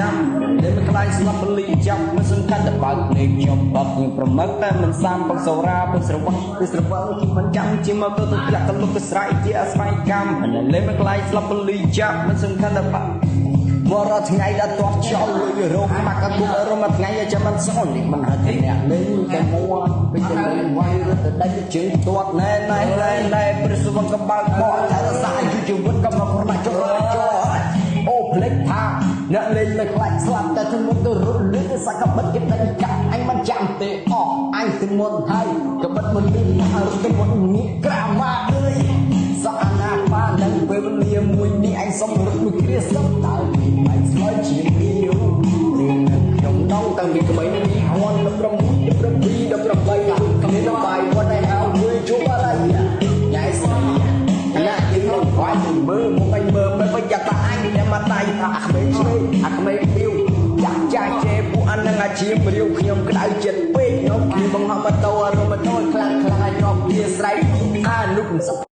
កម្មដែលមិនខ្លាយស្លាប់បលីចាប់មិនសង្កាត់តែបើកភ្នែកខ្ញុំបត់ខ្ញុំប្រមឹកតែមិនសាមបកសូរាពុស្រវឹងគឺស្រវឹងជាមិនចាំជាមកទៅផ្លាក់ទៅលុបទៅស្រ័យជាអាស្រ័យកម្មដែលមិនខ្លាយស្លាប់បលីចាប់មិនសង្កាត់តែបើកមរតថ្ងៃដល់ទាត់ចោលលុយរោគមកកគុករមថ្ងៃចាំមិនស្អល់មិនហត់ទេអ្នកលេងតែមួពេញទៅវាយរត់ទៅដេញជើងទាត់ណែព្រឹសវងកំបើកបកតែសាយជីវិតកំមកប្រមាចរចោអូផ្លេចថាអ្នកលេងមិនខ្លាចស្លាប់តែទៅមុនទៅរត់លឺសាច់កបិតគេតែកាក់អញមិនចាំទេអស់អញទៅមុនហើយកបិតមិនលឺថារត់ទៅមុនងាកក្រាម៉ាអើយសក់អាណាបាននឹងពេលវេលាមួយនេះអញសុំរត់មួយគ្រាសុំតើអញស្គាល់ជាពីយូខ្ញុំដងតាំងពីក្មេងនេះអន់16 17 18គ្មានបាយវត្តឯហៅមួយជួបអីញ៉ៃស្មីណាយើងមកវាយមើលមកអញមើលមិនយ៉ាក់តាអញតែមកដៃអាក្មេងឆ្វេងអាក្មេងពីវយ៉ាក់ចាស់ជេពួកអានឹងអាជាមរាវខ្ញុំក្តៅចិត្តពេកខ្ញុំគឺបង្ហោះម៉ូតូរ៉ូម៉ូតូខ្លាំងឲ្យខ្ញុំជាស្រ័យអានុក